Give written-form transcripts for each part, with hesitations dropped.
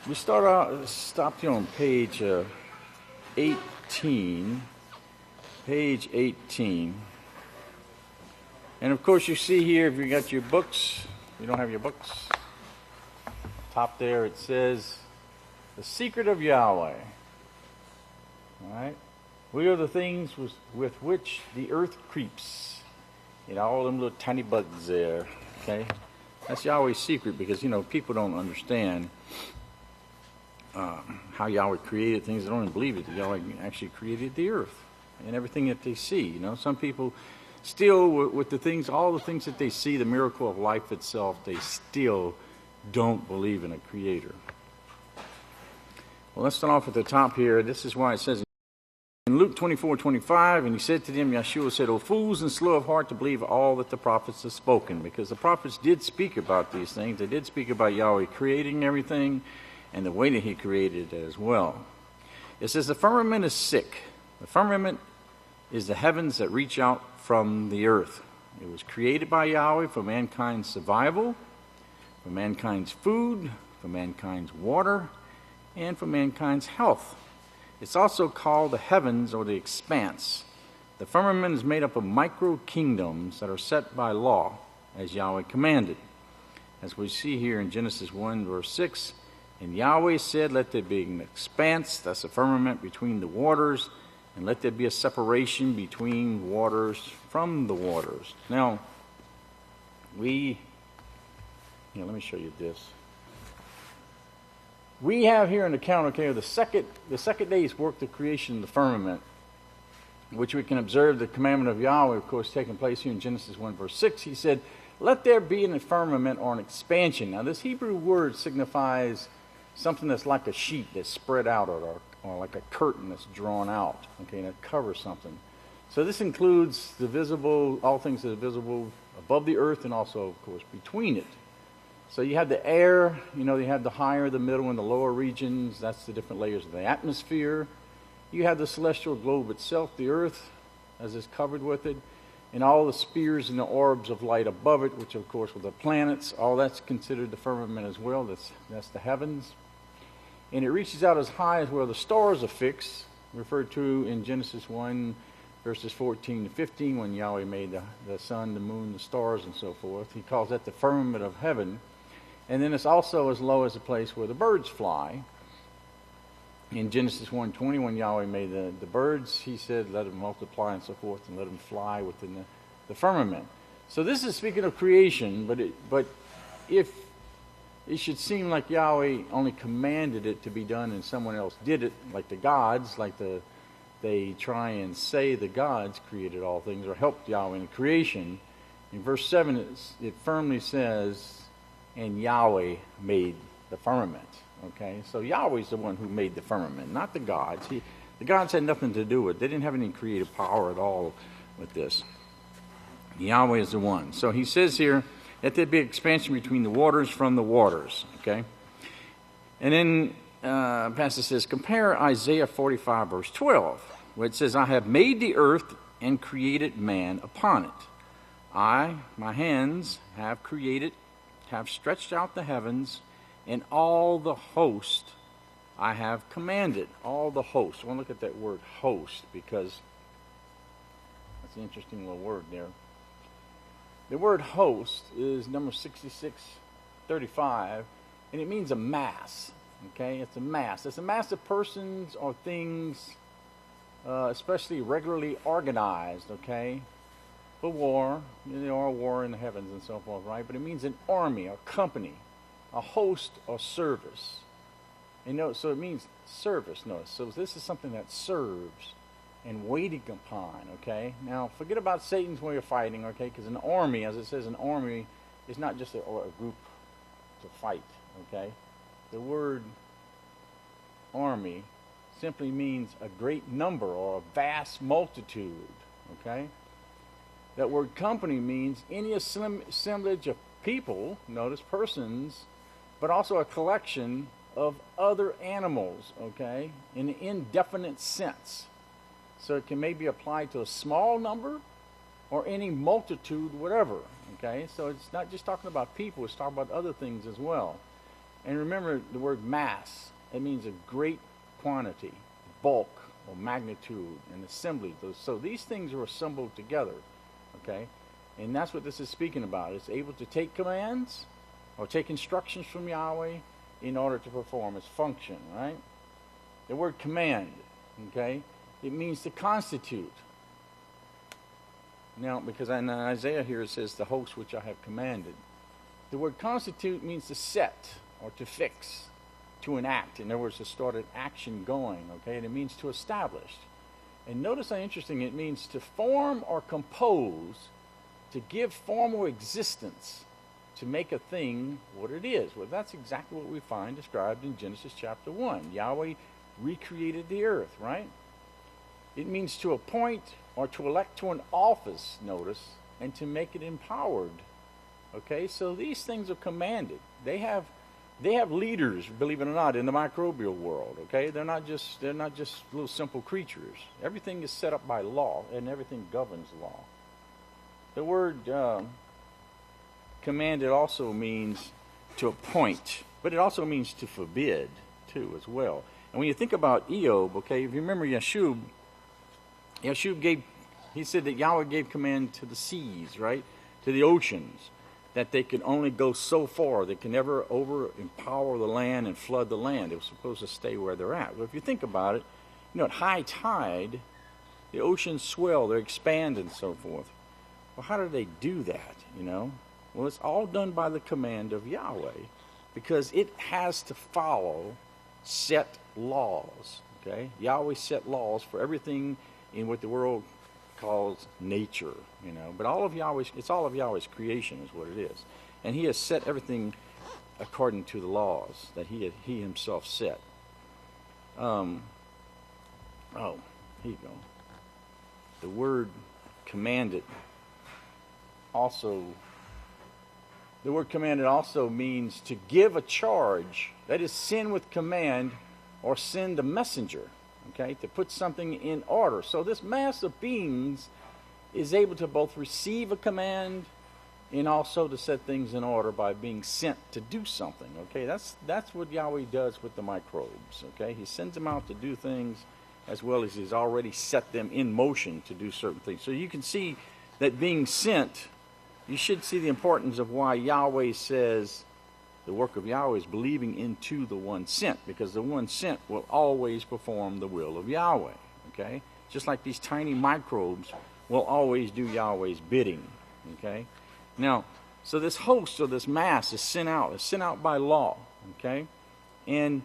We stopped here on page 18. Page 18. And of course you see here, if you got your books, you don't have your books, top there it says, the secret of Yahweh. Alright? We are the things with which the earth creeps. You know, all them little tiny bugs there. Okay? That's Yahweh's secret because, you know, people don't understand how Yahweh created things. They don't even believe it, that Yahweh actually created the earth and everything that they see. You know, some people still, with the things, all the things that they see, the miracle of life itself, they still don't believe in a creator. Well, let's start off at the top here. This is why it says in Luke 24:25, and he said to them, Yeshua said, O fools and slow of heart to believe all that the prophets have spoken. Because the prophets did speak about these things. They did speak about Yahweh creating everything and the way that he created it as well. It says the firmament is sick. The firmament is the heavens that reach out from the earth. It was created by Yahweh for mankind's survival, for mankind's food, for mankind's water, and for mankind's health. It's also called the heavens or the expanse. The firmament is made up of micro-kingdoms that are set by law, as Yahweh commanded. As we see here in Genesis 1, verse 6, and Yahweh said, let there be an expanse, that's a firmament between the waters, and let there be a separation between waters from the waters. Now, let me show you this. We have here an account, okay, of the second day's work, the creation of the firmament, which we can observe the commandment of Yahweh, of course, taking place here in Genesis 1, verse 6. He said, let there be an firmament or an expansion. Now, this Hebrew word signifies something that's like a sheet that's spread out or like a curtain that's drawn out, okay, that covers something. So this includes the visible, all things that are visible above the earth and also, of course, between it. So you have the air, you know, you have the higher, the middle, and the lower regions. That's the different layers of the atmosphere. You have the celestial globe itself, the earth, as is covered with it, and all the spheres and the orbs of light above it, which, of course, were the planets. All that's considered the firmament as well. That's the heavens. And it reaches out as high as where the stars are fixed, referred to in Genesis 1, verses 14 to 15, when Yahweh made the sun, the moon, the stars, and so forth. He calls that the firmament of heaven. And then it's also as low as the place where the birds fly. In Genesis 1:20, when Yahweh made the birds, he said, let them multiply and so forth, and let them fly within the firmament. So this is speaking of creation, but if it should seem like Yahweh only commanded it to be done and someone else did it, like the gods, they try and say the gods created all things or helped Yahweh in creation. In verse 7, it firmly says, and Yahweh made the firmament. Okay, so Yahweh's the one who made the firmament, not the gods. The gods had nothing to do with it. They didn't have any creative power at all with this. Yahweh is the one. So he says here, let there be expansion between the waters from the waters. Okay, and then Pastor says, compare Isaiah 45, verse 12, where it says, I have made the earth and created man upon it. My hands have created, have stretched out the heavens, and all the host I have commanded. All the host. I want to look at that word host, because that's an interesting little word there. The word host is number 6635, and it means a mass. Okay, it's a mass. It's a mass of persons or things, especially regularly organized, okay, for war. There are war in the heavens and so forth, right? But it means an army, a company, a host or service. And notice, so it means service, notice. So this is something that serves and waiting upon, okay? Now, forget about Satan's way of fighting, okay? Because an army, as it says, an army is not just a group to fight, okay? The word army simply means a great number or a vast multitude, okay? That word company means any assemblage of people, notice persons, but also a collection of other animals, okay, in an indefinite sense. So it can maybe apply to a small number or any multitude, whatever, okay? So it's not just talking about people, it's talking about other things as well. And remember the word mass. It means a great quantity, bulk, or magnitude, and assembly. So these things are assembled together, okay? And that's what this is speaking about. It's able to take commands or take instructions from Yahweh in order to perform its function, right? The word command, okay? It means to constitute. Now, because in Isaiah here it says, the host which I have commanded. The word constitute means to set or to fix, to enact. In other words, to start an action going, okay? And it means to establish. And notice how interesting it means to form or compose, to give formal existence, to make a thing what it is. Well, that's exactly what we find described in Genesis chapter 1. Yahweh recreated the earth, right? It means to appoint or to elect to an office, notice, and to make it empowered. Okay, so these things are commanded. They have leaders, believe it or not, in the microbial world. Okay, they're not just little simple creatures. Everything is set up by law, and everything governs law. The word commanded also means to appoint, but it also means to forbid too, as well. And when you think about Eob, okay, if you remember Yashub gave, he said that Yahweh gave command to the seas, right, to the oceans, that they could only go so far. They can never over-empower the land and flood the land. They were supposed to stay where they're at. But if you think about it, at high tide, the oceans swell, they expand and so forth. Well, how do they do that, Well, it's all done by the command of Yahweh, because it has to follow set laws, okay? Yahweh set laws for everything in what the world calls nature, But it's all of Yahweh's creation is what it is. And he has set everything according to the laws that he himself set. Here you go. The word commanded also means to give a charge, that is, send with command or send a messenger, okay, to put something in order. So this mass of beings is able to both receive a command and also to set things in order by being sent to do something, okay? That's what Yahweh does with the microbes, okay? He sends them out to do things as well as he's already set them in motion to do certain things. So you can see that being sent, you should see the importance of why Yahweh says the work of Yahweh is believing into the one sent, because the one sent will always perform the will of Yahweh, okay? Just like these tiny microbes will always do Yahweh's bidding, okay? Now, so this host or this mass is sent out by law, okay? And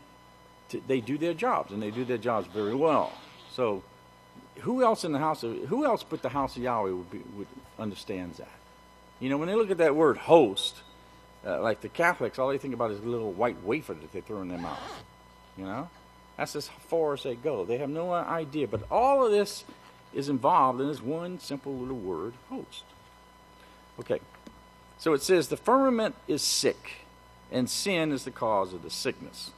they do their jobs, and they do their jobs very well. So who else but the house of Yahweh would understands that? When they look at that word host, like the Catholics, all they think about is a little white wafer that they throw in their mouth. That's as far as they go. They have no idea. But all of this is involved in this one simple little word, host. Okay, so it says the firmament is sick, and sin is the cause of the sickness.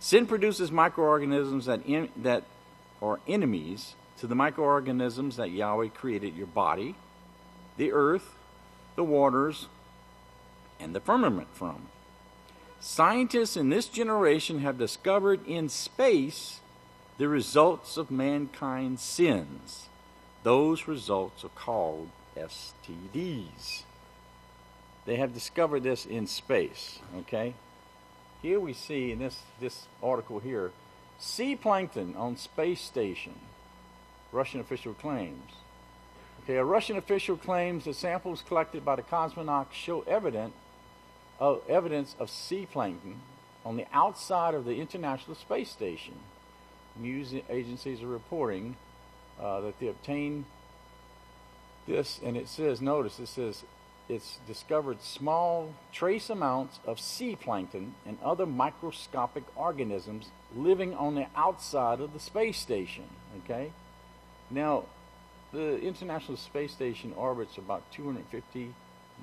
Sin produces microorganisms that are enemies to the microorganisms that Yahweh created your body, the earth, the waters, and the firmament from. Scientists in this generation have discovered in space the results of mankind's sins. Those results are called STDs. They have discovered this in space, okay? Here we see in this article here, sea plankton on space station, Russian official claims. Okay, a Russian official claims the samples collected by the cosmonauts show evidence of sea plankton on the outside of the International Space Station. News agencies are reporting that they obtained this, and it says, it's discovered small trace amounts of sea plankton and other microscopic organisms living on the outside of the space station, okay? Now, the International Space Station orbits about 250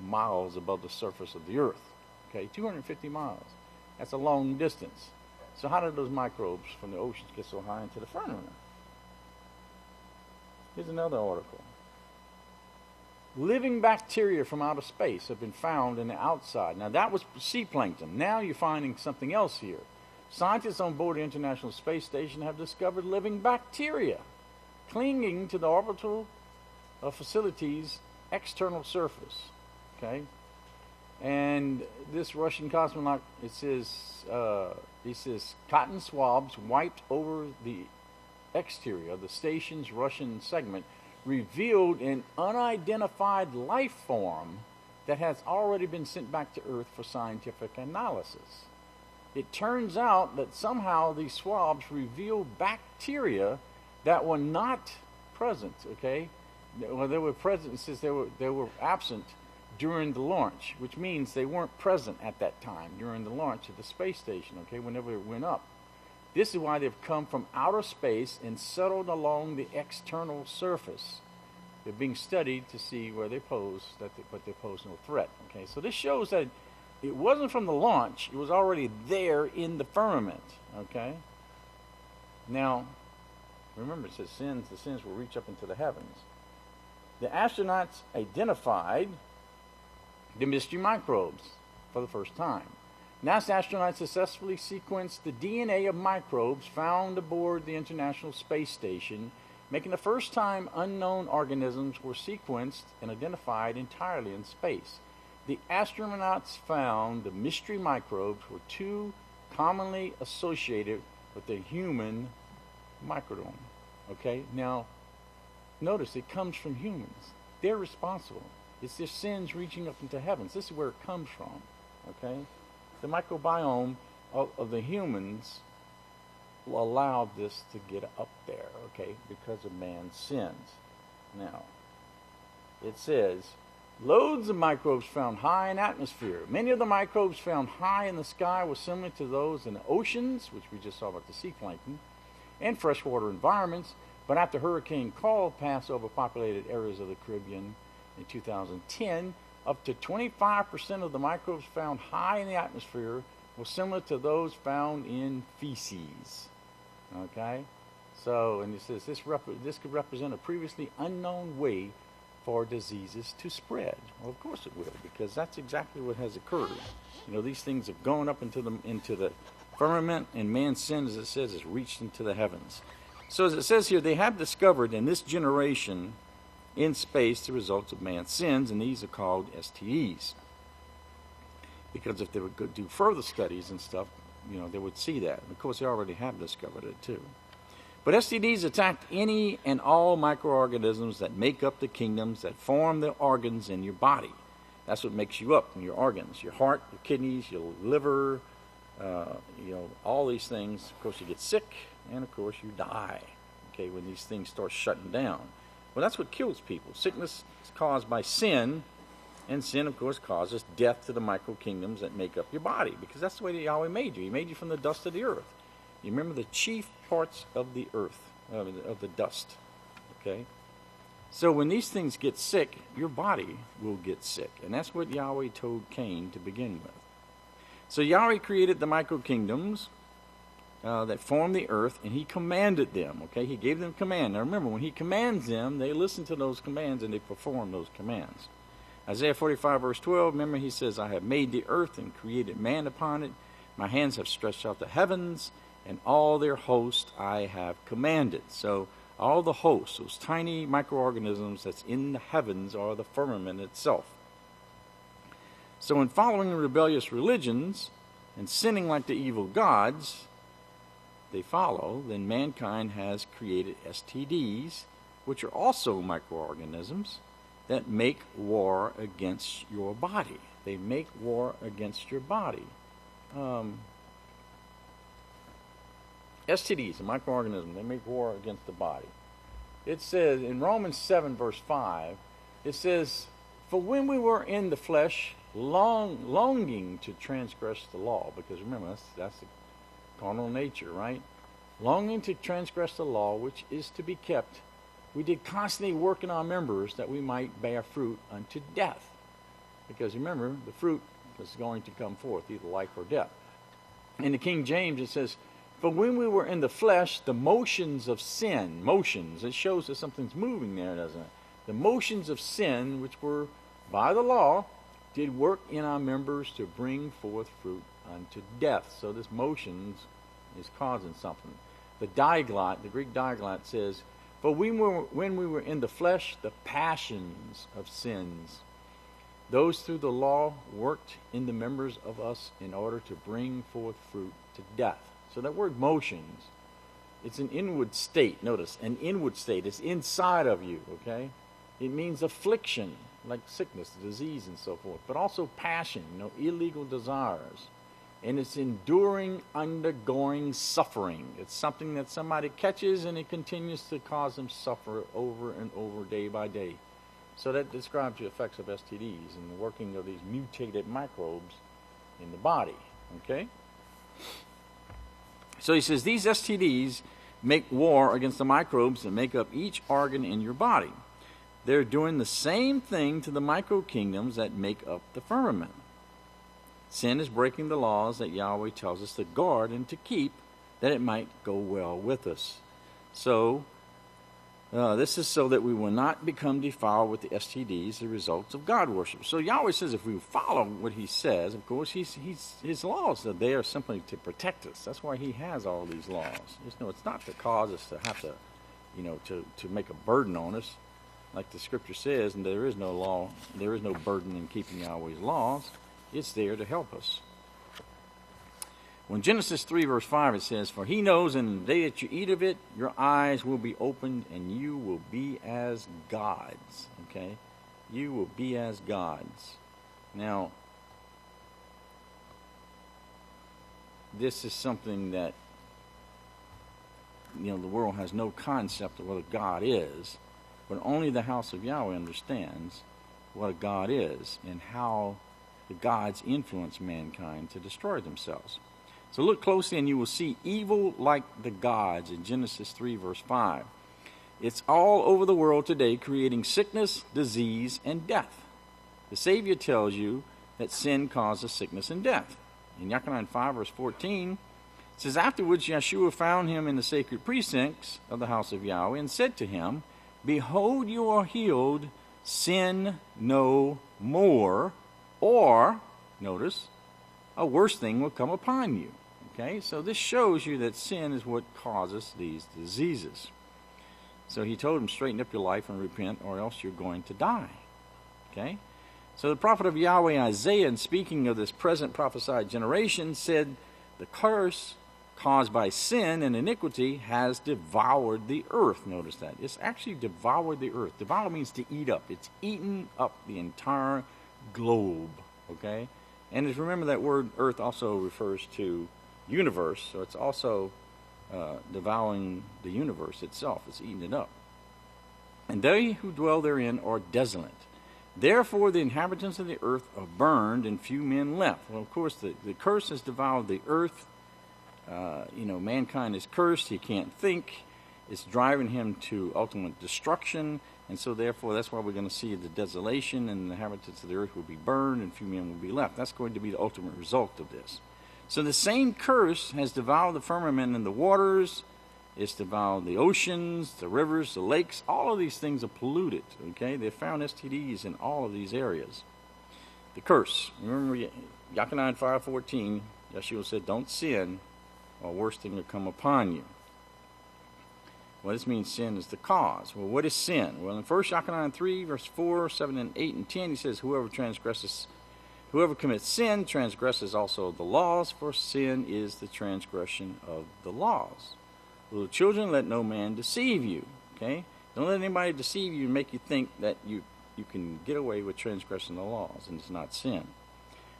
miles above the surface of the Earth, okay? 250 miles. That's a long distance. So how did those microbes from the oceans get so high into the firmament? Here's another article. living bacteria from outer space have been found in the outside. Now, that was sea plankton. Now you're finding something else here. Scientists on board the International Space Station have discovered living bacteria clinging to the orbital facility's external surface. Okay? And this Russian cosmonaut, he says cotton swabs wiped over the exterior of the station's Russian segment revealed an unidentified life form that has already been sent back to Earth for scientific analysis. It turns out that somehow these swabs revealed bacteria that were not present, okay? Well, they were present, it says they were absent during the launch, which means they weren't present at that time during the launch of the space station, okay, whenever it went up. This is why they've come from outer space and settled along the external surface. They're being studied to see where they pose, but they pose no threat. Okay, so this shows that it wasn't from the launch; it was already there in the firmament. Okay. Now, remember, it says the sins will reach up into the heavens. The astronauts identified the mystery microbes for the first time. NASA astronauts successfully sequenced the DNA of microbes found aboard the International Space Station, making the first time unknown organisms were sequenced and identified entirely in space. The astronauts found the mystery microbes were too commonly associated with the human microbiome. Okay, now notice it comes from humans. They're responsible. It's their sins reaching up into heavens. This is where it comes from. Okay, the microbiome of the humans allowed this to get up there, okay, because of man's sins. Now, it says, loads of microbes found high in atmosphere. Many of the microbes found high in the sky were similar to those in the oceans, which we just saw about the sea plankton, and freshwater environments. But after Hurricane Carl passed over populated areas of the Caribbean in 2010, up to 25% of the microbes found high in the atmosphere were similar to those found in feces. Okay? So, and it says this could represent a previously unknown way for diseases to spread. Well, of course it will, because that's exactly what has occurred. You know, these things have gone up into the firmament, and man's sin, as it says, has reached into the heavens. So as it says here, they have discovered in this generation in space the results of man's sins, and these are called STDs. Because if they would go do further studies and stuff, you know, they would see that. And of course, they already have discovered it too. But STDs attack any and all microorganisms that make up the kingdoms that form the organs in your body. That's what makes you up in your organs. Your heart, your kidneys, your liver, you know, all these things. Of course, you get sick, and of course, you die, okay, when these things start shutting down. Well, that's what kills people. Sickness is caused by sin, and sin, of course, causes death to the micro-kingdoms that make up your body, because that's the way that Yahweh made you. He made you from the dust of the earth. You remember the chief parts of the earth, of the dust, okay? So when these things get sick, your body will get sick, and that's what Yahweh told Cain to begin with. So Yahweh created the micro-kingdoms that form the earth, and he commanded them, okay? He gave them command. Now remember, when he commands them, they listen to those commands and they perform those commands. Isaiah 45 verse 12, remember he says, I have made the earth and created man upon it. My hands have stretched out the heavens, and all their host I have commanded. So all the hosts, those tiny microorganisms that's in the heavens, are the firmament itself. So in following rebellious religions and sinning like the evil gods they follow, then mankind has created STDs, which are also microorganisms that make war against your body. They make war against your body. STDs, a microorganism, they make war against the body. It says in Romans 7 verse 5, it says, for when we were in the flesh, longing to transgress the law, because remember, that's the carnal nature, right? Longing to transgress the law, which is to be kept, we did constantly work in our members that we might bear fruit unto death. Because remember, the fruit is going to come forth, either life or death. In the King James, it says, for when we were in the flesh, the motions of sin, motions, it shows that something's moving there, doesn't it? The motions of sin, which were by the law, did work in our members to bring forth fruit unto death. So this motions is causing something. The diglot, the Greek diglot says, for when we were in the flesh, the passions of sins, those through the law worked in the members of us in order to bring forth fruit to death. So that word motions, it's an inward state. Notice, an inward state. It's inside of you, okay? It means affliction, like sickness, disease, and so forth. But also passion, illegal desires. And it's enduring, undergoing suffering. It's something that somebody catches and it continues to cause them suffer over and over, day by day. So that describes the effects of STDs and the working of these mutated microbes in the body, okay? So he says, these STDs make war against the microbes that make up each organ in your body. They're doing the same thing to the micro-kingdoms that make up the firmament. Sin is breaking the laws that Yahweh tells us to guard and to keep, that it might go well with us. So, this is so that we will not become defiled with the STDs, the results of God worship. So Yahweh says if we follow what he says, of course, his laws are there simply to protect us. That's why he has all these laws. It's not to cause us to have to, to make a burden on us. Like the scripture says, and there is no law, there is no burden in keeping Yahweh's laws. It's there to help us. When Genesis 3 verse 5 it says, for he knows in the day that you eat of it, your eyes will be opened and you will be as gods. Okay? You will be as gods. Now, this is something that, the world has no concept of what a God is. But only the house of Yahweh understands what a God is and how the gods influence mankind to destroy themselves. So look closely and you will see evil like the gods in Genesis 3 verse 5. It's all over the world today, creating sickness, disease, and death. The Savior tells you that sin causes sickness and death. In Yahweh 5 verse 14, it says, afterwards Yeshua found him in the sacred precincts of the house of Yahweh and said to him, behold, you are healed, sin no more, or, notice, a worse thing will come upon you. Okay, so this shows you that sin is what causes these diseases. So he told him, straighten up your life and repent, or else you're going to die. Okay, so the prophet of Yahweh Isaiah, in speaking of this present prophesied generation, said the curse caused by sin and iniquity has devoured the earth. Notice that. It's actually devoured the earth. Devour means to eat up. It's eaten up the entire globe. Okay? And remember that word earth also refers to universe. So it's also devouring the universe itself. It's eating it up. And they who dwell therein are desolate. Therefore the inhabitants of the earth are burned and few men left. Well, of course, the curse has devoured the earth. Mankind is cursed. He can't think. It's driving him to ultimate destruction. And so, therefore, that's why we're going to see the desolation, and the inhabitants of the earth will be burned, and few men will be left. That's going to be the ultimate result of this. So the same curse has devoured the firmament and the waters. It's devoured the oceans, the rivers, the lakes. All of these things are polluted. Okay? They found STDs in all of these areas. The curse. Remember, Yahweh 5:14, Yeshua said, don't sin, or a worse thing will come upon you. Well, this means sin is the cause. Well, what is sin? Well, in 1 Yahweh 3, verse 4, 7, and 8, and 10, he says, whoever commits sin transgresses also the laws, for sin is the transgression of the laws. Little children, let no man deceive you. Okay? Don't let anybody deceive you and make you think that you can get away with transgressing the laws, and it's not sin.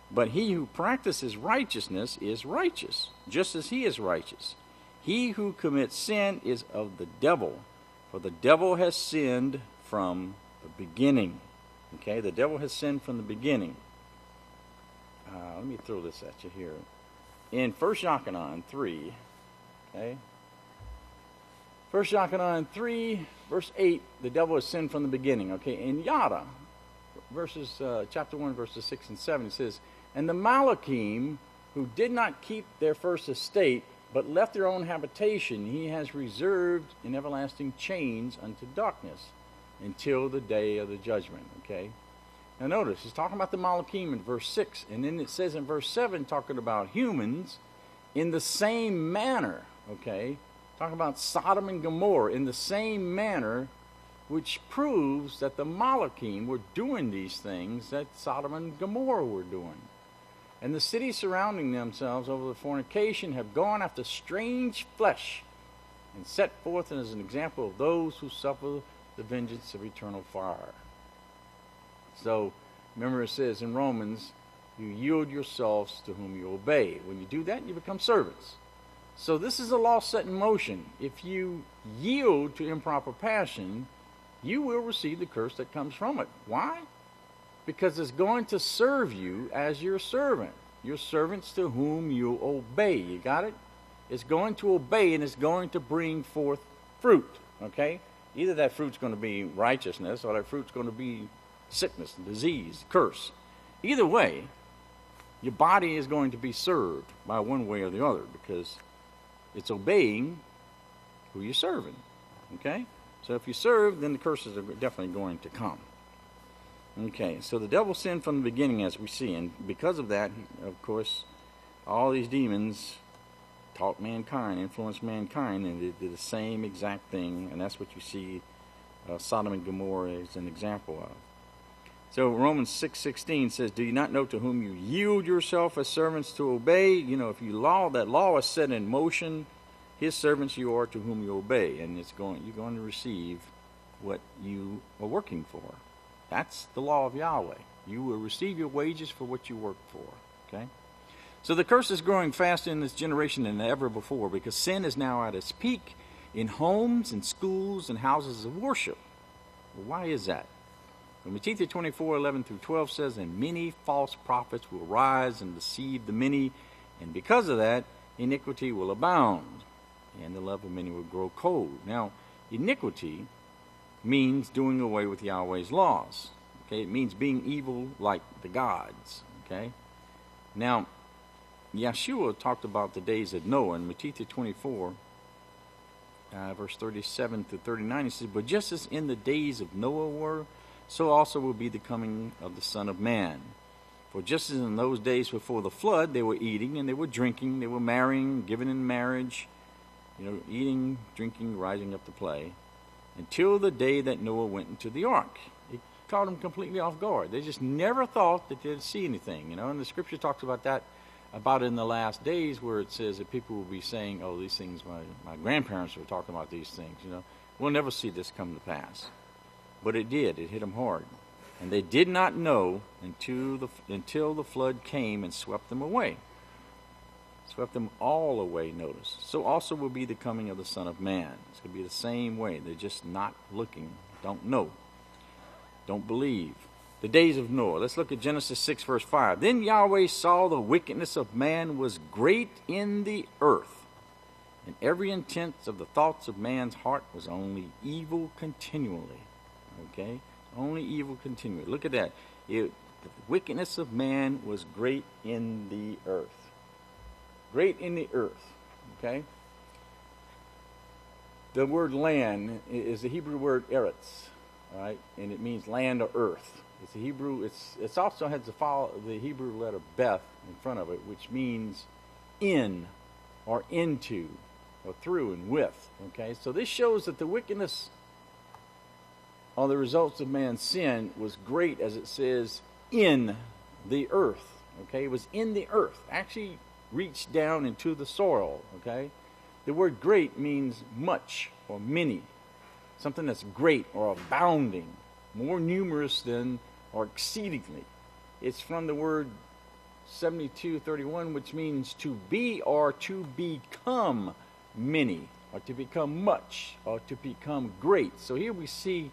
But he who practices righteousness is righteous, just as he is righteous. He who commits sin is of the devil, for the devil has sinned from the beginning. Okay, the devil has sinned from the beginning. Let me throw this at you here. In 1 Yahweh 3, okay, 1 Yahweh 3, verse 8, the devil has sinned from the beginning. Okay, in Yada, chapter 1, verses 6 and 7, it says, and the Malachim, who did not keep their first estate, but left their own habitation, he has reserved in everlasting chains unto darkness. until the day of the judgment. Okay. Now notice, he's talking about the Malachim in verse 6, and then it says in verse 7, talking about humans in the same manner. Okay. Talking about Sodom and Gomorrah in the same manner, which proves that the Malachim were doing these things that Sodom and Gomorrah were doing. And the cities surrounding themselves over the fornication have gone after strange flesh and set forth as an example of those who suffer the vengeance of eternal fire. So, remember it says in Romans, you yield yourselves to whom you obey. When you do that, you become servants. So this is a law set in motion. If you yield to improper passion, you will receive the curse that comes from it. Why? Because it's going to serve you as your servant. Your servants to whom you obey. You got it? It's going to obey, and it's going to bring forth fruit. Okay? Either that fruit's going to be righteousness, or that fruit's going to be sickness, disease, curse. Either way, your body is going to be served by one way or the other, because it's obeying who you're serving. Okay? So if you serve, then the curses are definitely going to come. Okay, so the devil sinned from the beginning, as we see, and because of that, of course, all these demons taught mankind, influenced mankind, and they did the same exact thing, and that's what you see Sodom and Gomorrah as an example of. So Romans 6:16 says, do you not know to whom you yield yourself as servants to obey? You know, if that law is set in motion, his servants you are to whom you obey, and you're going to receive what you are working for. That's the law of Yahweh. You will receive your wages for what you work for. Okay? So the curse is growing faster in this generation than ever before, because sin is now at its peak in homes and schools and houses of worship. Well, why is that? Matthew 24:11-12 says, and many false prophets will rise and deceive the many, and because of that, iniquity will abound, and the love of many will grow cold. Now, iniquity means doing away with Yahweh's laws. Okay, it means being evil like the gods. Okay, now Yeshua talked about the days of Noah in Matthew 24, verse 37-39. He says, but just as in the days of Noah were, so also will be the coming of the Son of Man. For just as in those days before the flood, they were eating and they were drinking, they were marrying, giving in marriage, eating, drinking, rising up to play, until the day that Noah went into the ark. It caught them completely off guard. They just never thought that they'd see anything, and the scripture talks about that, about in the last days, where it says that people will be saying, oh, these things, my grandparents were talking about these things, we'll never see this come to pass. But it did. It hit them hard. And they did not know until the flood came and swept them away. Swept them all away, notice. So also will be the coming of the Son of Man. It's going to be the same way. They're just not looking, don't know, don't believe. The days of Noah. Let's look at Genesis 6, verse 5. Then Yahweh saw the wickedness of man was great in the earth, and every intent of the thoughts of man's heart was only evil continually. Okay? Only evil continually. Look at that. The wickedness of man was great in the earth. Great in the earth. Okay? The word land is the Hebrew word eretz. All right? And it means land or earth. It's the Hebrew, it also has the Hebrew letter Beth in front of it, which means in or into or through and with. Okay? So this shows that the wickedness or the results of man's sin was great, as it says, in the earth. Okay? It was in the earth. Actually reached down into the soil. Okay? The word great means much or many. Something that's great or abounding. More numerous than or exceedingly. It's from the word 72:31, which means to be or to become many, or to become much, or to become great. So here we see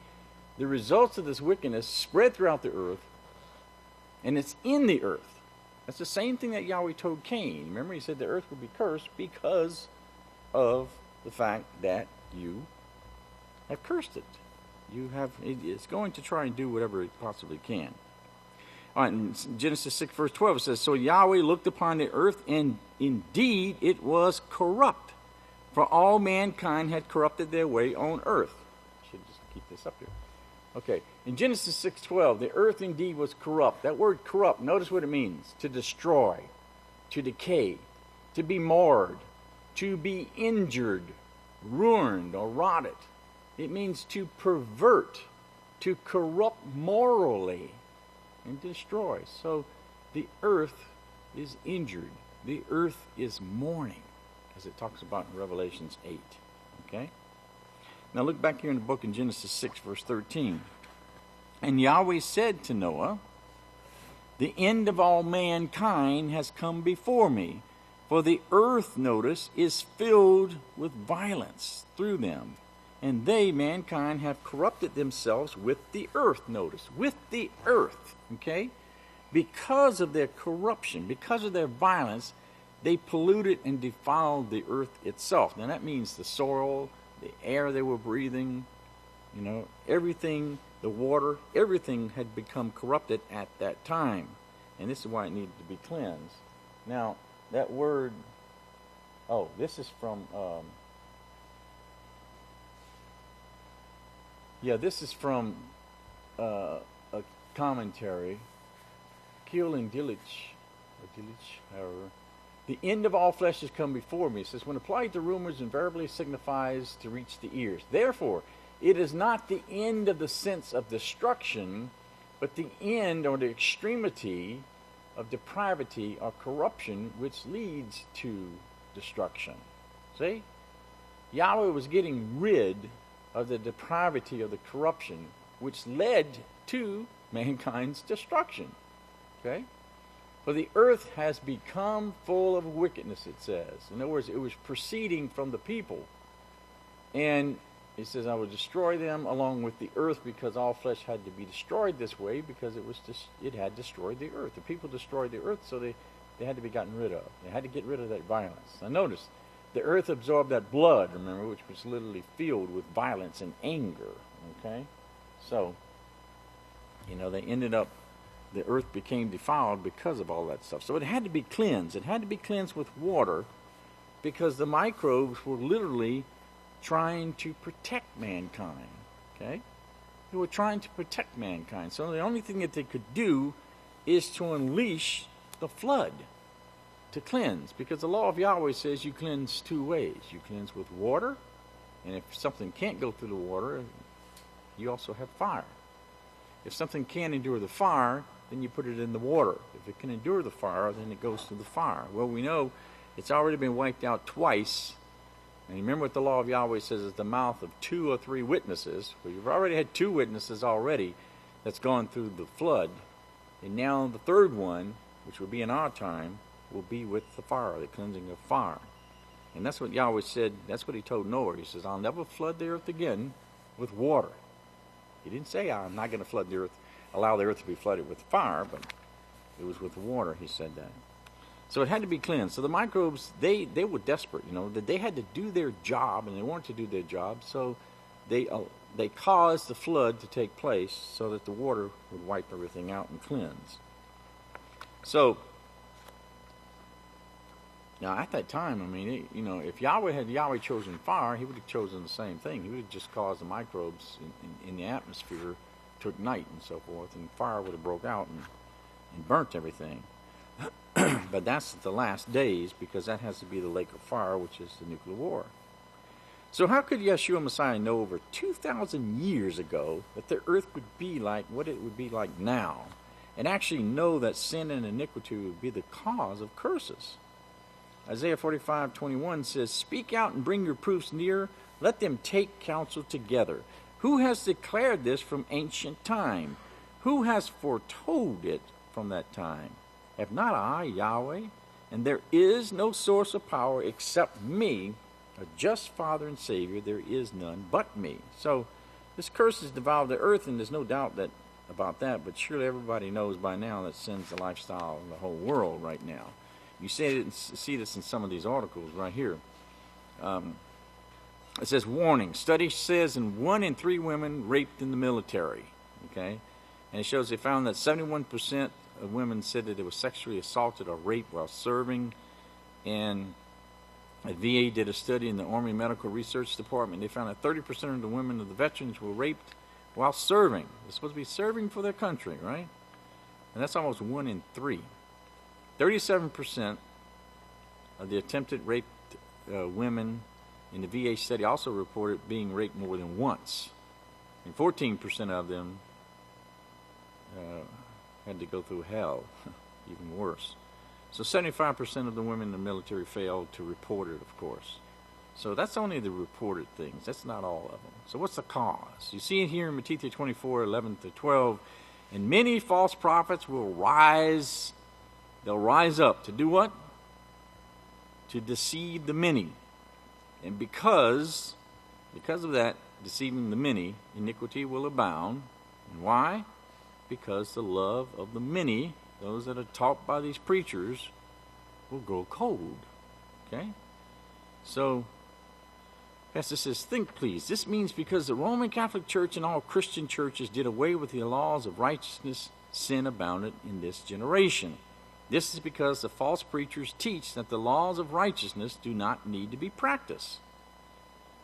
the results of this wickedness spread throughout the earth, and it's in the earth. That's the same thing that Yahweh told Cain. Remember, he said the earth would be cursed because of the fact that you have cursed it. It's going to try and do whatever it possibly can. All right, in Genesis 6, verse 12, it says, so Yahweh looked upon the earth, and indeed it was corrupt, for all mankind had corrupted their way on earth. I should just keep this up here. Okay, in Genesis 6:12, the earth indeed was corrupt. That word corrupt, notice what it means: to destroy, to decay, to be marred, to be injured, ruined, or rotted. It means to pervert, to corrupt morally, and destroy. So the earth is injured. The earth is mourning, as it talks about in Revelations 8. Okay? Now look back here in the book in Genesis 6, verse 13. And Yahweh said to Noah, the end of all mankind has come before me, for the earth, notice, is filled with violence through them. And they, mankind, have corrupted themselves with the earth, notice, with the earth, okay? Because of their corruption, because of their violence, they polluted and defiled the earth itself. Now that means the soil, the air they were breathing, everything, the water, everything had become corrupted at that time. And this is why it needed to be cleansed. Now, that word, this is from, this is from a commentary, Kiel and Dillich, however. The end of all flesh has come before me. It says, when applied to rumors, invariably signifies to reach the ears. Therefore, it is not the end of the sense of destruction, but the end or the extremity of depravity or corruption which leads to destruction. See? Yahweh was getting rid of the depravity of the corruption which led to mankind's destruction. Okay? For the earth has become full of wickedness, it says. In other words, it was proceeding from the people. And it says, I will destroy them along with the earth, because all flesh had to be destroyed this way, because it had destroyed the earth. The people destroyed the earth, so they had to be gotten rid of. They had to get rid of that violence. Now notice, the earth absorbed that blood, remember, which was literally filled with violence and anger. Okay? So, they ended up, the earth became defiled because of all that stuff. So it had to be cleansed. It had to be cleansed with water, because the microbes were literally trying to protect mankind. Okay? They were trying to protect mankind. So the only thing that they could do is to unleash the flood to cleanse. Because the law of Yahweh says you cleanse two ways. You cleanse with water, and if something can't go through the water, you also have fire. If something can't endure the fire, then you put it in the water. If it can endure the fire, then it goes through the fire. Well, we know it's already been wiped out twice. And remember what the law of Yahweh says is the mouth of 2 or 3 witnesses. Well, you've already had 2 witnesses already that's gone through the flood. And now the third one, which will be in our time, will be with the fire, the cleansing of fire. And that's what Yahweh said. That's what he told Noah. He says, I'll never flood the earth again with water. He didn't say, I'm not going to flood the earth, allow the earth to be flooded with fire, but it was with water, he said that. So it had to be cleansed. So the microbes, they were desperate, that they had to do their job, and they wanted to do their job, so they caused the flood to take place so that the water would wipe everything out and cleanse. So, now at that time, if Yahweh had chosen fire, he would have chosen the same thing. He would have just caused the microbes in the atmosphere to ignite and so forth, and fire would have broke out and burnt everything. But that's the last days, because that has to be the lake of fire, which is the nuclear war. So how could Yeshua Messiah know over 2,000 years ago that the earth would be like what it would be like now, and actually know that sin and iniquity would be the cause of curses? Isaiah 45:21 says, Speak out and bring your proofs near. Let them take counsel together. Who has declared this from ancient time? Who has foretold it from that time? Have not I, Yahweh? And there is no source of power except me, a just Father and Savior. There is none but me. So this curse has devoured the earth, and there's no doubt about that. But surely everybody knows by now that sin's the lifestyle of the whole world right now. You see this in some of these articles right here. It says, warning, study says in 1 in 3 women raped in the military. Okay? And it shows they found that 71% of women said that they were sexually assaulted or raped while serving. And a VA did a study in the Army Medical Research Department. They found that 30% of the women of the veterans were raped while serving. They're supposed to be serving for their country, right? And that's almost 1 in 3. 37% of the attempted raped women in the VA study also reported being raped more than once. And 14% of them had to go through hell, even worse. So 75% of the women in the military failed to report it, of course. So that's only the reported things. That's not all of them. So what's the cause? You see it here in Matthew 24, 11 to 12. And many false prophets will rise. They'll rise up to do what? To deceive the many. And because of that, deceiving the many, iniquity will abound. And why? Because the love of the many, those that are taught by these preachers, will grow cold. Okay? So, Pastor says, think please. This means because the Roman Catholic Church and all Christian churches did away with the laws of righteousness, sin abounded in this generation. This is because the false preachers teach that the laws of righteousness do not need to be practiced.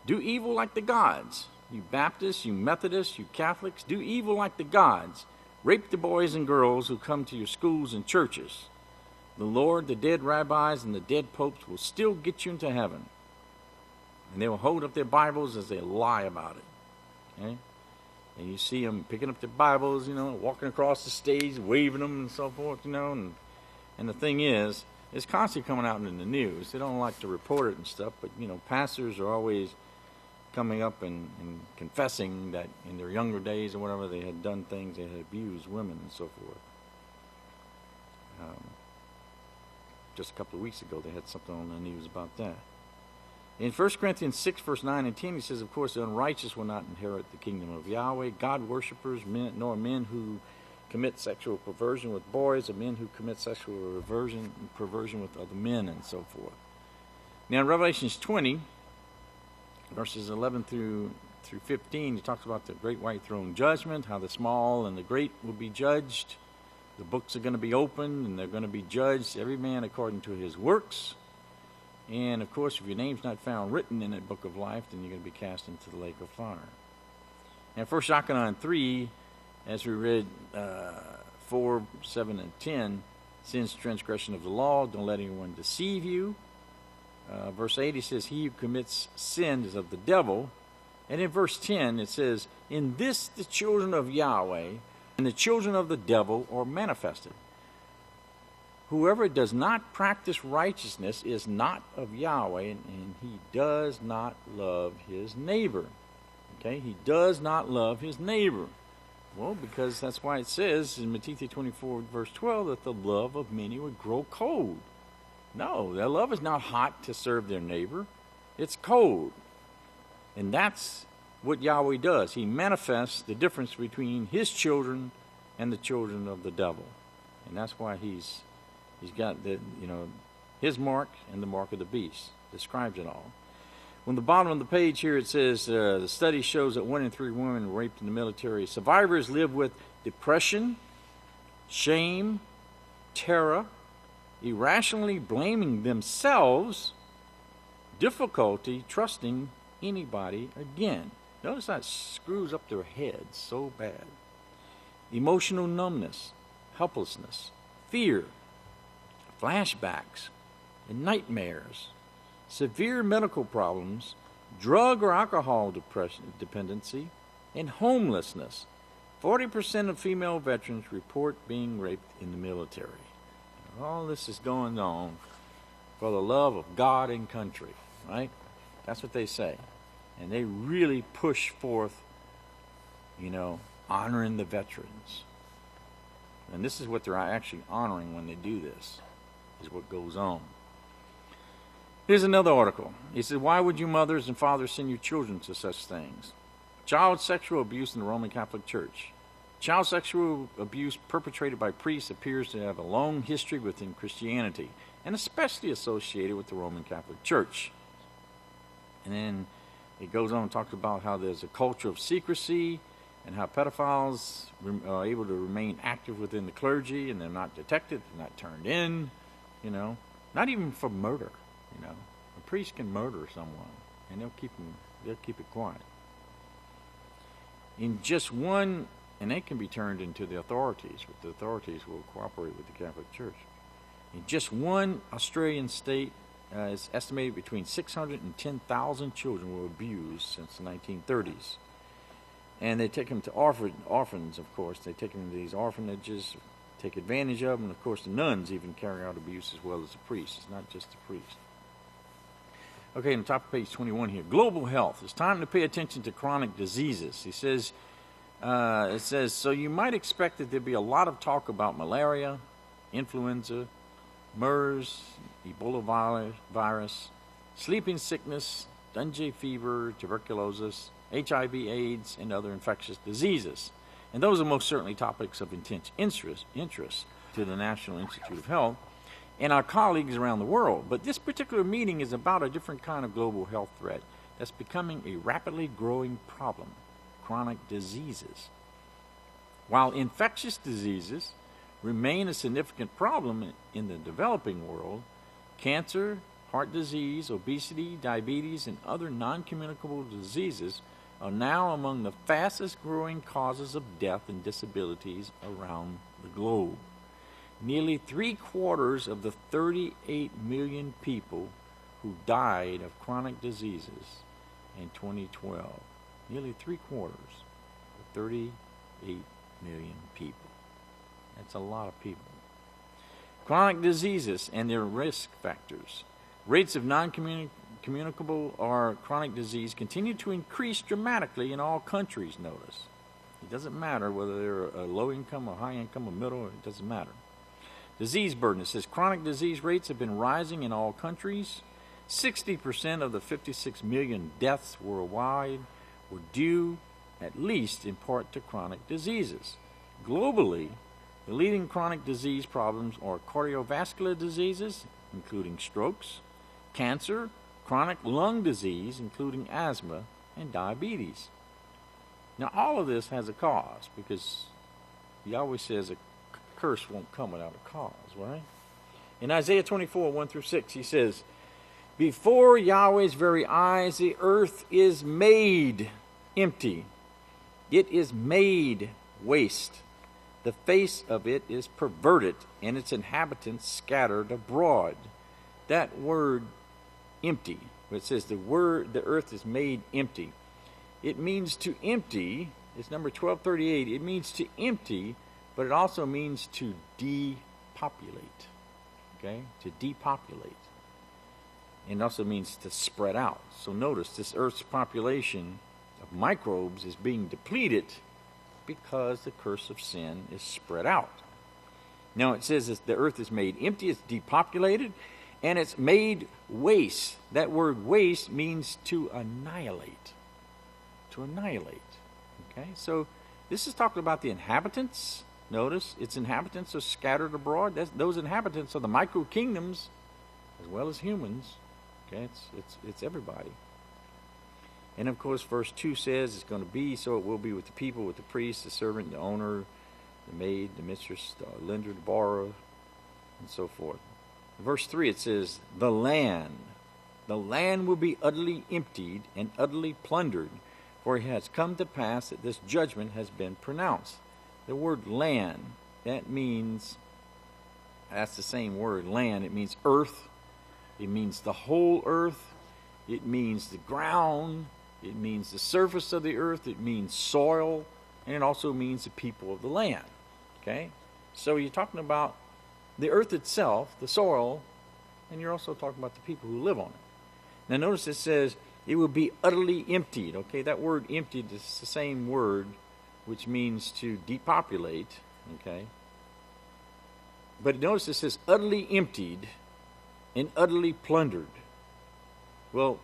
Do evil like the gods. You Baptists, you Methodists, you Catholics, do evil like the gods. Rape the boys and girls who come to your schools and churches. The Lord, the dead rabbis, and the dead popes will still get you into heaven. And they will hold up their Bibles as they lie about it. Okay? And you see them picking up their Bibles, walking across the stage, waving them and so forth, And the thing is, it's constantly coming out in the news. They don't like to report it and stuff, but, pastors are always coming up and confessing that in their younger days or whatever, they had done things, they had abused women and so forth. Just a couple of weeks ago, they had something on the news about that. In 1 Corinthians 6, verse 9 and 10, he says, of course, the unrighteous will not inherit the kingdom of Yahweh. God worshippers, nor men who commit sexual perversion with boys, or men who commit sexual perversion with other men, and so forth. Now, in Revelations 20, verses 11 through 15, he talks about the great white throne judgment, how the small and the great will be judged. The books are going to be opened, and they're going to be judged, every man according to his works. And, of course, if your name's not found written in that book of life, then you're going to be cast into the lake of fire. And 1 Joshua 3, as we read 4, 7, and 10, sin's transgression of the law, don't let anyone deceive you. Verse 8, he says, he who commits sin is of the devil. And in verse 10, it says, in this the children of Yahweh and the children of the devil are manifested. Whoever does not practice righteousness is not of Yahweh, and he does not love his neighbor. Okay, he does not love his neighbor. Well, because that's why it says in Matthew 24, verse 12, that the love of many would grow cold. No, their love is not hot to serve their neighbor. It's cold. And that's what Yahweh does. He manifests the difference between his children and the children of the devil. And that's why he's got his mark and the mark of the beast. Describes it all. On the bottom of the page here it says, the study shows that 1 in 3 women raped in the military. Survivors live with depression, shame, terror, irrationally blaming themselves, difficulty trusting anybody again. Notice that screws up their heads so bad. Emotional numbness, helplessness, fear, flashbacks, and nightmares, severe medical problems, drug or alcohol dependency, and homelessness. 40% of female veterans report being raped in the military. All this is going on for the love of God and country, right? That's what they say. And they really push forth, honoring the veterans. And this is what they're actually honoring when they do this, is what goes on. Here's another article. He says, why would you mothers and fathers send your children to such things? Child sexual abuse in the Roman Catholic Church. Child sexual abuse perpetrated by priests appears to have a long history within Christianity, and especially associated with the Roman Catholic Church. And then it goes on and talks about how there's a culture of secrecy, and how pedophiles are able to remain active within the clergy, and they're not detected, they're not turned in, not even for murder. A priest can murder someone, and they'll keep it quiet. In just one, and they can be turned into the authorities, but the authorities will cooperate with the Catholic Church. In just one Australian state, it's estimated between 600 and 10,000 children were abused since the 1930s. And they take them to orphans, of course. They take them to these orphanages, take advantage of them. And, of course, the nuns even carry out abuse as well as the priests. It's not just the priests. Okay, on the top of page 21 here. Global health. It's time to pay attention to chronic diseases. He says, it says, so you might expect that there'd be a lot of talk about malaria, influenza, MERS, Ebola virus, sleeping sickness, dengue fever, tuberculosis, HIV/AIDS, and other infectious diseases. And those are most certainly topics of intense interest to the National Institute of Health and our colleagues around the world. But this particular meeting is about a different kind of global health threat that's becoming a rapidly growing problem: chronic diseases. While infectious diseases remain a significant problem in the developing world, cancer, heart disease, obesity, diabetes, and other non-communicable diseases are now among the fastest growing causes of death and disabilities around the globe. Nearly 3/4 of the 38 million people who died of chronic diseases in 2012. Nearly 3/4 of 38 million people. That's a lot of people. Chronic diseases and their risk factors. Rates of non-communicable or chronic disease continue to increase dramatically in all countries, notice. It doesn't matter whether they're a low income or high income or middle, it doesn't matter. Disease burden. It says chronic disease rates have been rising in all countries. 60% of the 56 million deaths worldwide were due, at least in part, to chronic diseases. Globally, the leading chronic disease problems are cardiovascular diseases, including strokes, cancer, chronic lung disease, including asthma, and diabetes. Now, all of this has a cause, because Yahweh says a curse won't come without a cause, right? In Isaiah 24, 1-6, he says, before Yahweh's very eyes, the earth is made empty. It is made waste. The face of it is perverted, and its inhabitants scattered abroad. That word, empty, it says the earth is made empty. It means to empty. It's number 1238. It means to empty, but it also means to depopulate. Okay? To depopulate. And it also means to spread out. So notice this earth's population of microbes is being depleted because the curse of sin is spread out. Now it says that the earth is made empty, it's depopulated, and it's made waste. That word waste means to annihilate. To annihilate. Okay, so this is talking about the inhabitants. Notice its inhabitants are scattered abroad. Those inhabitants are the micro kingdoms as well as humans. Okay, it's everybody. And of course, verse 2 says it's going to be, so it will be with the people, with the priest, the servant, the owner, the maid, the mistress, the lender, the borrower, and so forth. Verse 3, it says, the land will be utterly emptied and utterly plundered, for it has come to pass that this judgment has been pronounced. The word land, that's the same word, land. It means earth. It means the whole earth. It means the ground. It means the surface of the earth. It means soil. And it also means the people of the land. Okay? So you're talking about the earth itself, the soil, and you're also talking about the people who live on it. Now notice it says it will be utterly emptied. Okay? That word emptied is the same word which means to depopulate. Okay? But notice it says utterly emptied and utterly plundered. Well,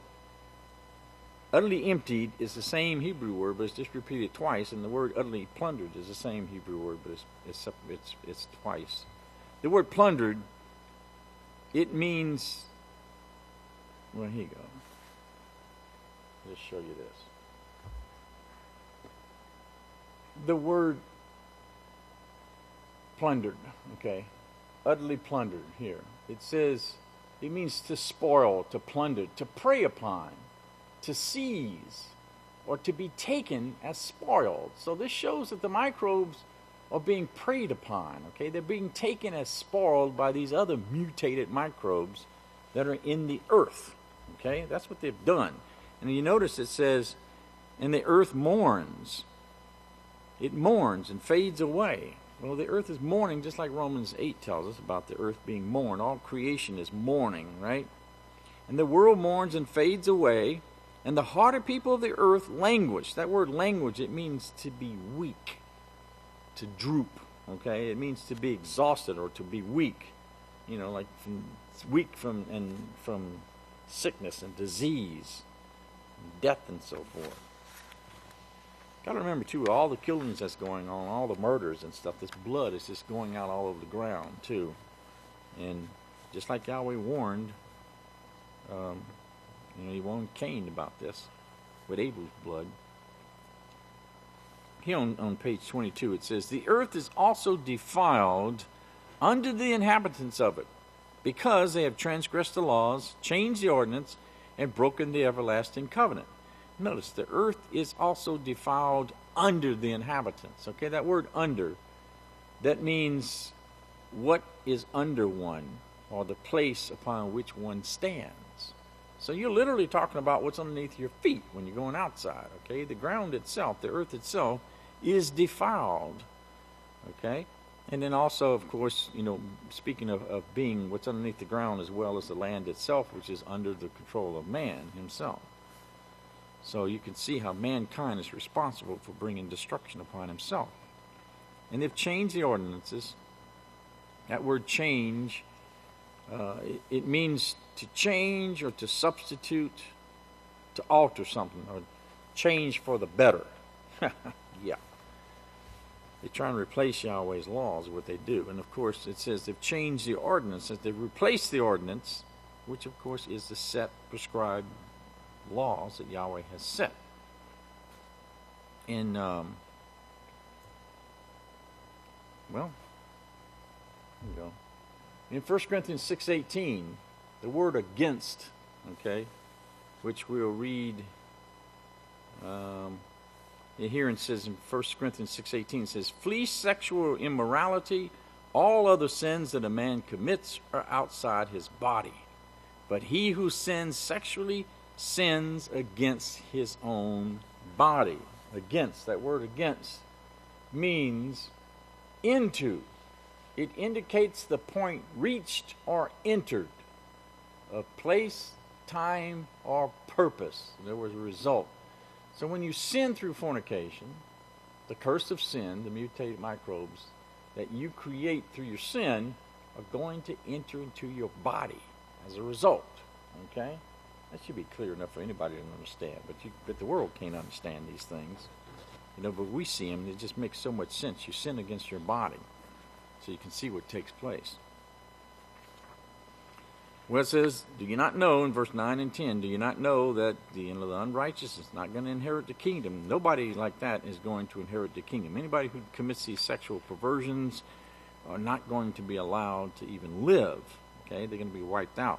utterly emptied is the same Hebrew word, but it's just repeated twice, and the word utterly plundered is the same Hebrew word, but it's twice. The word plundered, it means, well, here you go. I'll just show you this. The word plundered, okay, utterly plundered here. It says, it means to spoil, to plunder, to prey upon, to seize, or to be taken as spoiled. So this shows that the microbes are being preyed upon, okay? They're being taken as spoiled by these other mutated microbes that are in the earth, okay? That's what they've done. And you notice it says, and the earth mourns. It mourns and fades away. Well, the earth is mourning, just like Romans 8 tells us about the earth being mourned. All creation is mourning, right? And the world mourns and fades away, and the hardy people of the earth languish. That word languish, it means to be weak, to droop, okay? It means to be exhausted or to be weak, you know, like weak from sickness and disease, and death and so forth. Got to remember, too, all the killings that's going on, all the murders and stuff, this blood is just going out all over the ground, too. And just like Yahweh warned, he warned Cain about this with Abel's blood. Here on page 22, it says, the earth is also defiled under the inhabitants of it, because they have transgressed the laws, changed the ordinance, and broken the everlasting covenant. Notice, the earth is also defiled under the inhabitants. Okay, that word under, that means what is under one, or the place upon which one stands. So you're literally talking about what's underneath your feet when you're going outside. Okay, the ground itself, the earth itself, is defiled. Okay, and then also, of course, speaking of being what's underneath the ground as well as the land itself, which is under the control of man himself. So you can see how mankind is responsible for bringing destruction upon himself. And they've changed the ordinances. That word change, it means to change or to substitute, to alter something, or change for the better. Yeah. They try and replace Yahweh's laws, what they do. And of course it says they've changed the ordinance, that they've replaced the ordinance, which of course is the set, prescribed laws that Yahweh has set. In here we go. In 1 Corinthians 6:18, the word against, okay, which we'll read here, it says in 1 Corinthians 6:18, it says, flee sexual immorality. All other sins that a man commits are outside his body, but he who sins sexually sins against his own body. Against, that word against, means into. It indicates the point reached or entered, a place, time, or purpose. There was a result. So when you sin through fornication, the curse of sin, the mutated microbes that you create through your sin, are going to enter into your body as a result. Okay? That should be clear enough for anybody to understand, but the world can't understand these things. But we see them, it just makes so much sense. You sin against your body, so you can see what takes place. Well, it says, do you not know, in verse 9 and 10, do you not know that the unrighteous is not going to inherit the kingdom? Nobody like that is going to inherit the kingdom. Anybody who commits these sexual perversions are not going to be allowed to even live. Okay, they're going to be wiped out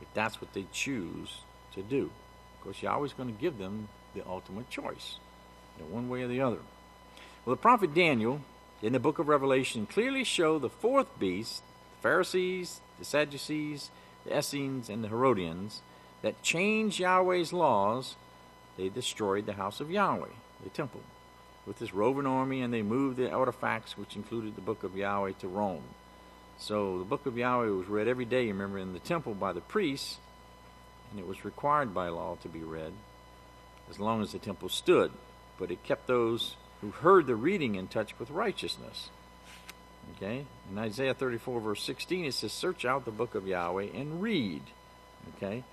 if that's what they choose to do. Of course, Yahweh's going to give them the ultimate choice, one way or the other. Well, the prophet Daniel, in the book of Revelation, clearly show the fourth beast, the Pharisees, the Sadducees, the Essenes, and the Herodians, that changed Yahweh's laws. They destroyed the house of Yahweh, the temple, with this roving army, and they moved the artifacts, which included the book of Yahweh, to Rome. So the book of Yahweh was read every day, remember, in the temple by the priests, and it was required by law to be read as long as the temple stood. But it kept those who heard the reading in touch with righteousness. Okay? In Isaiah 34, verse 16, it says, search out the book of Yahweh and read. Okay?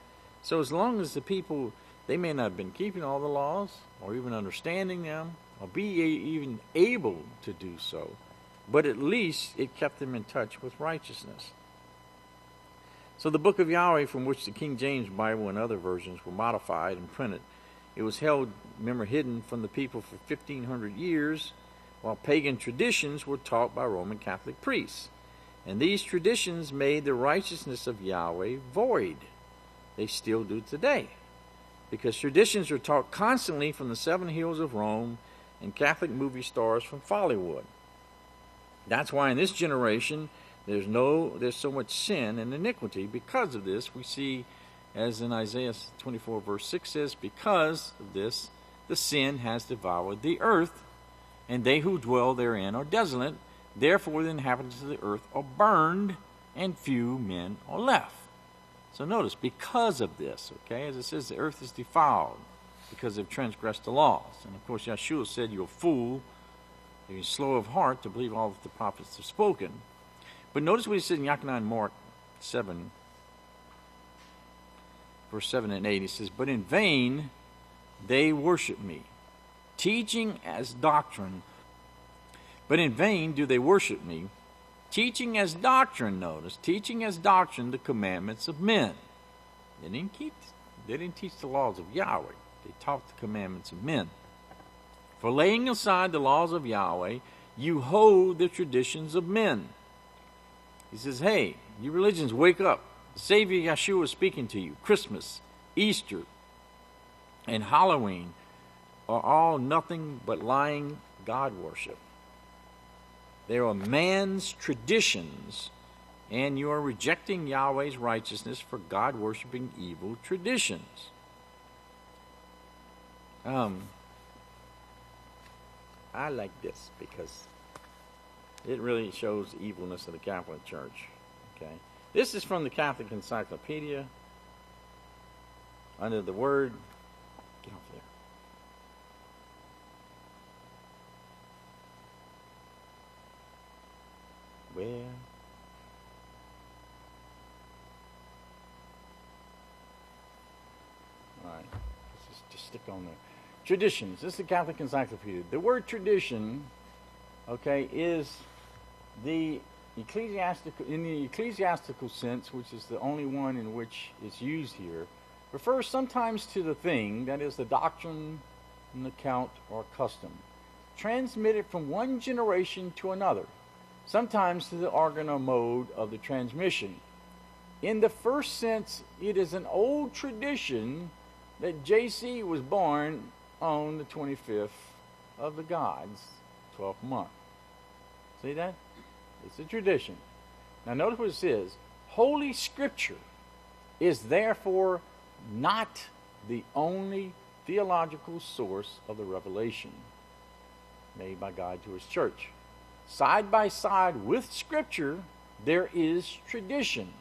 So as long as the people, they may not have been keeping all the laws, or even understanding them, or be even able to do so, but at least it kept them in touch with righteousness. So the book of Yahweh, from which the King James Bible and other versions were modified and printed, it was held, remember, hidden from the people for 1,500 years, while pagan traditions were taught by Roman Catholic priests. And these traditions made the righteousness of Yahweh void. They still do today. because traditions are taught constantly from the 7 hills of Rome and Catholic movie stars from Hollywood. That's why in this generation there's so much sin and iniquity. Because of this, we see, as in Isaiah 24 verse 6 says, because of this, the sin has devoured the earth, and they who dwell therein are desolate. Therefore the inhabitants of the earth are burned, and few men are left. So notice, because of this, okay, as it says, the earth is defiled because they've transgressed the laws. And of course, Yeshua said, you're a fool, you're slow of heart to believe all that the prophets have spoken. But notice what he said in Yachanai, Mark 7, verse 7 and 8. He says, but in vain they worship me, teaching as doctrine. But in vain do they worship me, teaching as doctrine, notice, teaching as doctrine the commandments of men. They didn't teach the laws of Yahweh. They taught the commandments of men. For laying aside the laws of Yahweh, you hold the traditions of men. He says, hey, you religions, wake up. The Savior Yeshua is speaking to you. Christmas, Easter, and Halloween are all nothing but lying God worship. They are man's traditions, and you are rejecting Yahweh's righteousness for God-worshiping evil traditions. I like this because it really shows the evilness of the Catholic Church. Okay, this is from the Catholic Encyclopedia under the word. Get off there. Where? All right, let's just stick on there. Traditions. This is the Catholic Encyclopedia. The word tradition, okay, is the ecclesiastical, in the ecclesiastical sense, which is the only one in which it's used here, refers sometimes to the thing, that is the doctrine, an account, or custom, transmitted from one generation to another, sometimes to the organ or mode of the transmission. In the first sense, it is an old tradition that J.C. was born on the 25th of the gods, 12th month. See that? It's a tradition. Now notice what it says. Holy Scripture is therefore not the only theological source of the revelation made by God to his church. Side by side with Scripture, there is tradition.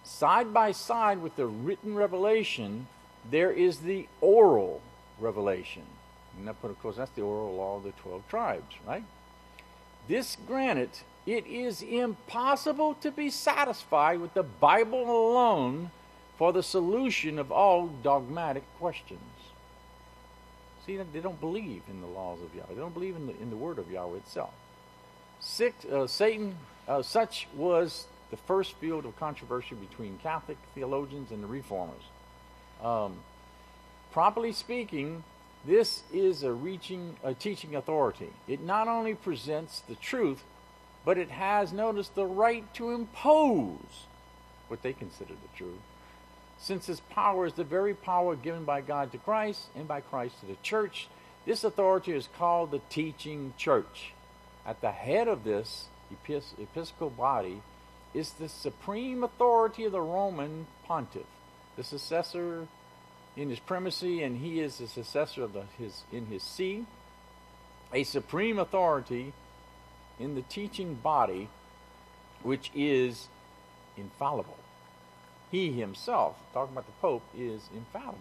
Side by side with the written revelation, there is the oral revelation. And that, of course, that's the oral law of the 12 tribes, right? This granted, it is impossible to be satisfied with the Bible alone for the solution of all dogmatic questions. See, they don't believe in the laws of Yahweh. They don't believe in the word of Yahweh itself. Such was the first field of controversy between Catholic theologians and the Reformers. Properly speaking, this is a teaching authority. It not only presents the truth, but it has, notice, the right to impose what they consider the truth. Since its power is the very power given by God to Christ and by Christ to the church, this authority is called the teaching church. At the head of this episcopal body is the supreme authority of the Roman pontiff, the successor in his primacy, and he is the successor of in his see, a supreme authority in the teaching body, which is infallible. He himself, talking about the Pope, is infallible.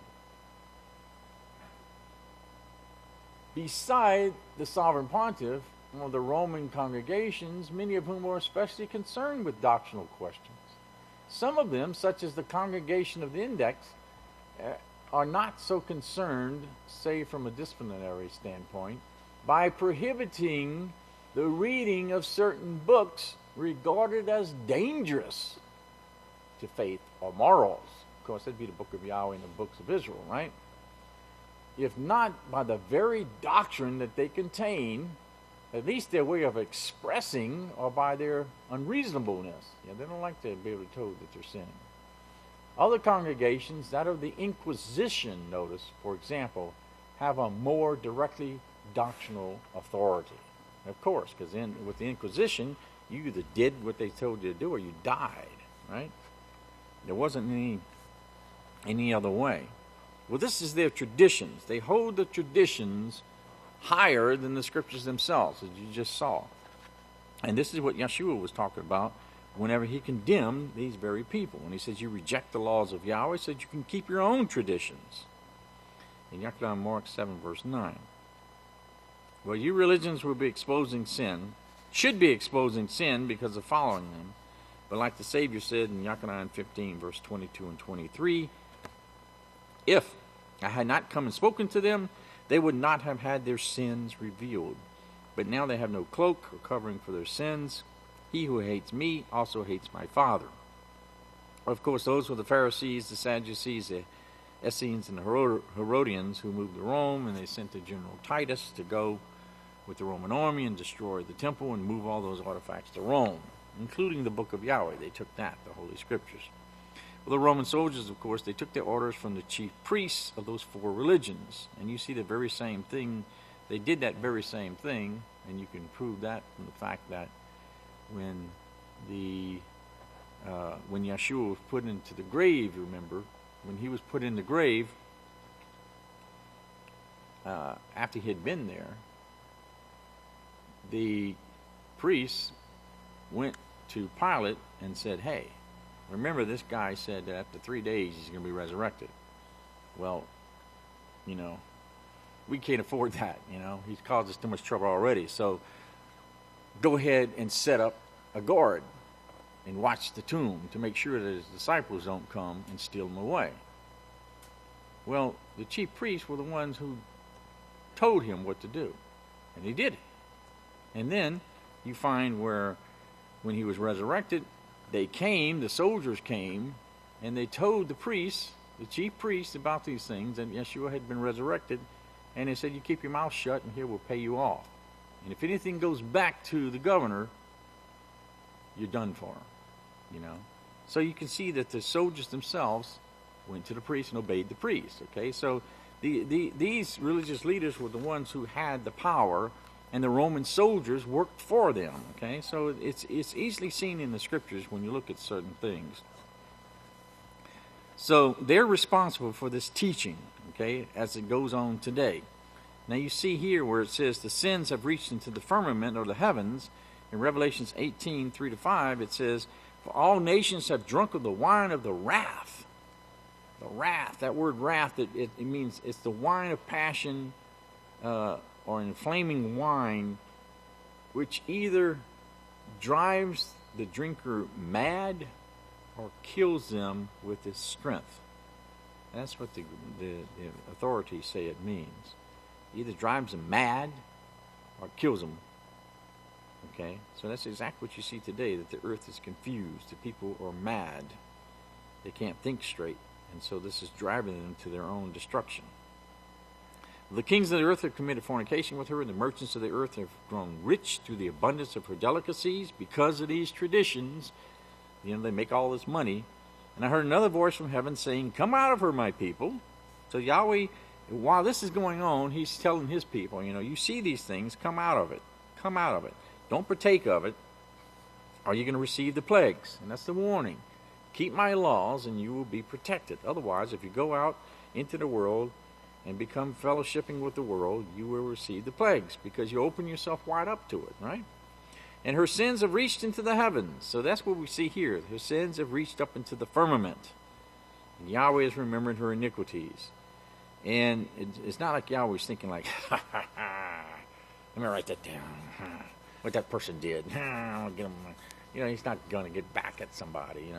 Beside the sovereign pontiff, the Roman congregations, many of whom were especially concerned with doctrinal questions. Some of them, such as the Congregation of the Index, are not so concerned, say from a disciplinary standpoint, by prohibiting the reading of certain books regarded as dangerous to faith or morals. Of course, that'd be the Book of Yahweh and the books of Israel, right? If not by the very doctrine that they contain, at least their way of expressing, or by their unreasonableness. They don't like to be able to be told that they're sinning. Other congregations that are the Inquisition, notice, for example, have a more directly doctrinal authority. Of course, because with the Inquisition, you either did what they told you to do or you died, right? There wasn't any other way. Well, this is their traditions. They hold the traditions higher than the scriptures themselves, as you just saw. And this is what Yeshua was talking about whenever he condemned these very people. When he says you reject the laws of Yahweh so that you can keep your own traditions. In Mark 7, verse 9. Well, you religions will be exposing sin, should be exposing sin because of following them. But like the Savior said in Yahweh 15, verse 22 and 23, if I had not come and spoken to them, they would not have had their sins revealed. But now they have no cloak or covering for their sins. He who hates me also hates my Father. Of course, those were the Pharisees, the Sadducees, the Essenes, and the Herodians who moved to Rome, and they sent the General Titus to go with the Roman army and destroy the temple and move all those artifacts to Rome, including the book of Yahweh. They took that, the Holy Scriptures. Well, the Roman soldiers, of course, they took their orders from the chief priests of those four religions. And you see the very same thing. They did that very same thing, and you can prove that from the fact that when Yeshua was put into the grave, remember, when he was put in the grave, after he had been there, the priests went to Pilate and said, hey, remember this guy said that after 3 days he's going to be resurrected. Well, we can't afford that, He's caused us too much trouble already. So go ahead and set up a guard and watch the tomb to make sure that his disciples don't come and steal him away. Well, the chief priests were the ones who told him what to do, and he did it. And then you find where when he was resurrected, the soldiers came, and they told the priests, the chief priests, about these things, and Yeshua had been resurrected, and they said, you keep your mouth shut, and here we'll pay you off. And if anything goes back to the governor, you're done for, So you can see that the soldiers themselves went to the priest and obeyed the priest, okay? So these religious leaders were the ones who had the power, and the Roman soldiers worked for them, okay? So it's easily seen in the scriptures when you look at certain things. So they're responsible for this teaching, okay, as it goes on today. Now you see here where it says the sins have reached into the firmament or the heavens. In Revelations 18, 3-5, it says, for all nations have drunk of the wine of the wrath. The wrath, that word wrath, it means it's the wine of passion, or inflaming wine, which either drives the drinker mad or kills them with its strength. That's what the authorities say it means. Either drives them mad or kills them. Okay? So that's exactly what you see today, that the earth is confused. The people are mad. They can't think straight. And so this is driving them to their own destruction. The kings of the earth have committed fornication with her, and the merchants of the earth have grown rich through the abundance of her delicacies because of these traditions. They make all this money. And I heard another voice from heaven saying, come out of her, my people. So Yahweh, while this is going on, he's telling his people, you see these things, come out of it. Come out of it. Don't partake of it, or you're going to receive the plagues. And that's the warning. Keep my laws, and you will be protected. Otherwise, if you go out into the world and become fellowshipping with the world, you will receive the plagues because you open yourself wide up to it, right? And her sins have reached into the heavens. So that's what we see here. Her sins have reached up into the firmament. And Yahweh has remembered her iniquities. And it's not like Yahweh's thinking like, let me write that down. What that person did. I'll get him. He's not going to get back at somebody,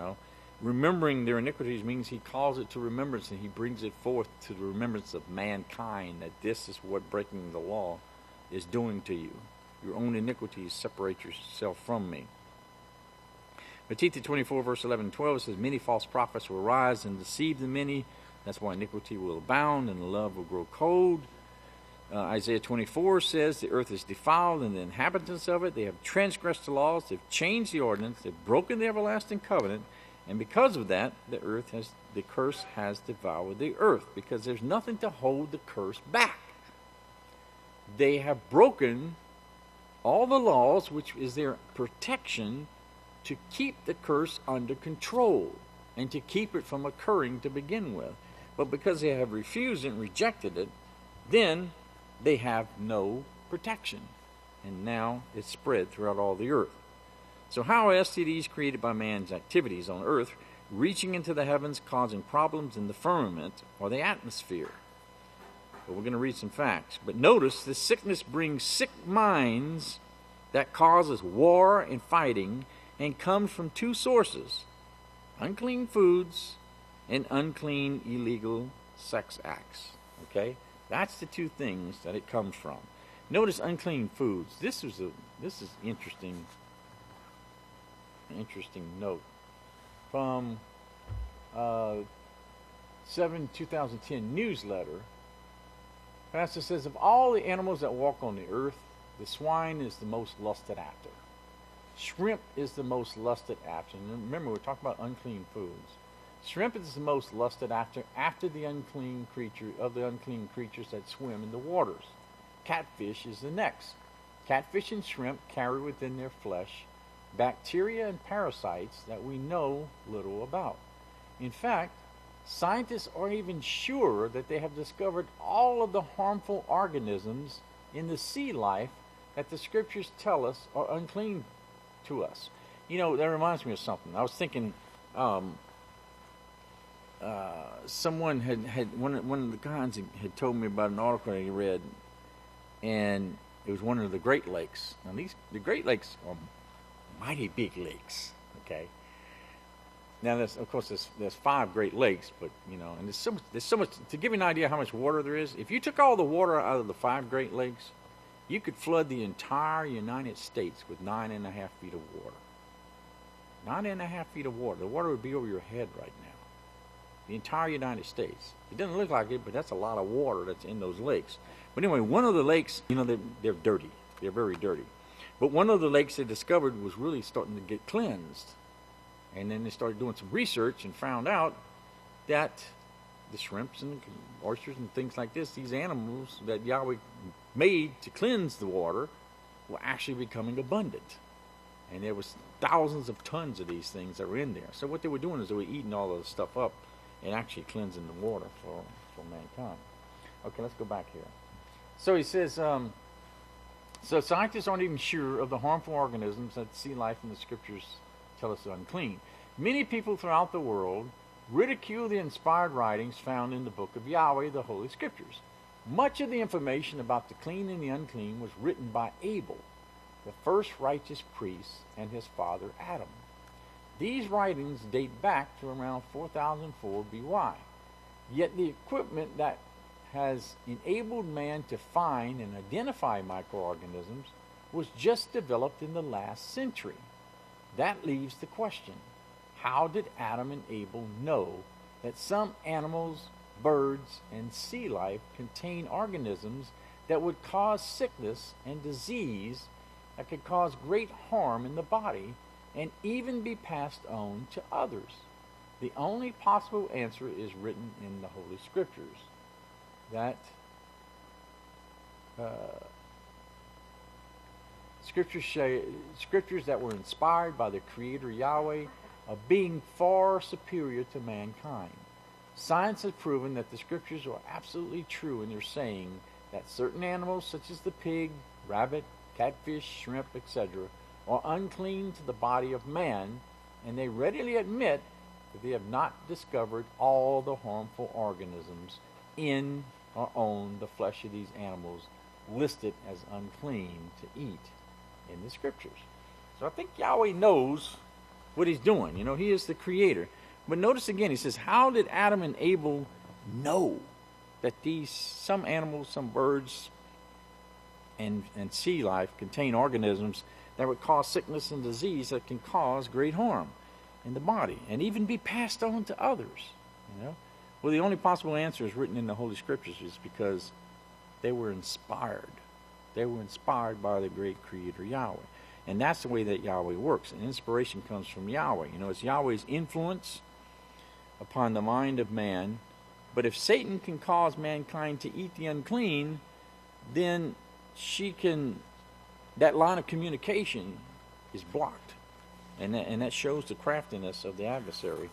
Remembering their iniquities means he calls it to remembrance, and he brings it forth to the remembrance of mankind, that this is what breaking the law is doing to you. Your own iniquities separate yourself from me. Matthew 24, verse 11 and 12 says, many false prophets will rise and deceive the many. That's why iniquity will abound and love will grow cold. Isaiah 24 says, the earth is defiled and the inhabitants of it. They have transgressed the laws. They've changed the ordinance. They've broken the everlasting covenant. And because of that, the curse has devoured the earth, because there's nothing to hold the curse back. They have broken all the laws, which is their protection to keep the curse under control and to keep it from occurring to begin with. But because they have refused and rejected it, then they have no protection. And now it's spread throughout all the earth. So how are STDs created by man's activities on earth, reaching into the heavens, causing problems in the firmament or the atmosphere? Well, we're going to read some facts. But notice, this sickness brings sick minds that causes war and fighting, and comes from two sources: unclean foods and unclean illegal sex acts. Okay? That's the two things that it comes from. Notice unclean foods. This is interesting. An interesting note from 2010 newsletter. Pastor says, of all the animals that walk on the earth, the swine is the most lusted after. Shrimp is the most lusted after. And remember, we're talking about unclean foods. Shrimp is the most lusted after the unclean creatures that swim in the waters. Catfish is the next. Catfish and shrimp carry within their flesh bacteria and parasites that we know little about. In fact, scientists aren't even sure that they have discovered all of the harmful organisms in the sea life that the scriptures tell us are unclean to us. You know, that reminds me of something. I was thinking, someone had one of the guys had told me about an article he read, and it was one of the Great Lakes. Now, the Great Lakes are mighty big lakes. Okay. Now, there's 5 Great Lakes, but and there's so much to give you an idea how much water there is. If you took all the water out of the 5 Great Lakes, you could flood the entire United States with 9.5 feet of water. 9.5 feet of water. The water would be over your head right now. The entire United States. It doesn't look like it, but that's a lot of water that's in those lakes. But anyway, one of the lakes, they're dirty. They're very dirty. But one of the lakes they discovered was really starting to get cleansed. And then they started doing some research and found out that the shrimps and oysters and things like this, these animals that Yahweh made to cleanse the water, were actually becoming abundant. And there was thousands of tons of these things that were in there. So what they were doing is they were eating all of the stuff up and actually cleansing the water for mankind. Okay, let's go back here. So he says, so scientists aren't even sure of the harmful organisms that sea life in the scriptures tell us are unclean. Many people throughout the world ridicule the inspired writings found in the book of Yahweh, the Holy Scriptures. Much of the information about the clean and the unclean was written by Abel, the first righteous priest, and his father Adam. These writings date back to around 4004 BY. Yet the equipment that has enabled man to find and identify microorganisms was just developed in the last century. That leaves the question, how did Adam and Abel know that some animals, birds, and sea life contain organisms that would cause sickness and disease that could cause great harm in the body and even be passed on to others? The only possible answer is written in the Holy Scriptures. That scriptures that were inspired by the Creator Yahweh of being far superior to mankind. Science has proven that the scriptures are absolutely true in their saying that certain animals such as the pig, rabbit, catfish, shrimp, etc. are unclean to the body of man, and they readily admit that they have not discovered all the harmful organisms in or on the flesh of these animals listed as unclean to eat in the scriptures. So I think Yahweh knows what he's doing. He is the creator. But notice again, he says, how did Adam and Abel know that some animals, some birds, and sea life contain organisms that would cause sickness and disease that can cause great harm in the body and even be passed on to others? Well, the only possible answer is written in the Holy Scriptures, is because they were inspired. They were inspired by the great Creator Yahweh. And that's the way that Yahweh works. And inspiration comes from Yahweh. You know, it's Yahweh's influence upon the mind of man. But if Satan can cause mankind to eat the unclean, then that line of communication is blocked. And that shows the craftiness of the adversary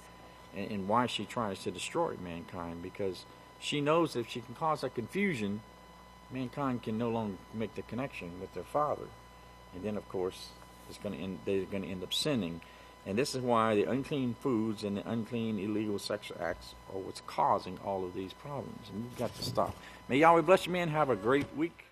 and why she tries to destroy mankind, because she knows that if she can cause that confusion, mankind can no longer make the connection with their Father. And then, of course, they're going to end up sinning. And this is why the unclean foods and the unclean illegal sexual acts are what's causing all of these problems. And we've got to stop. May Yahweh bless you, man. Have a great week.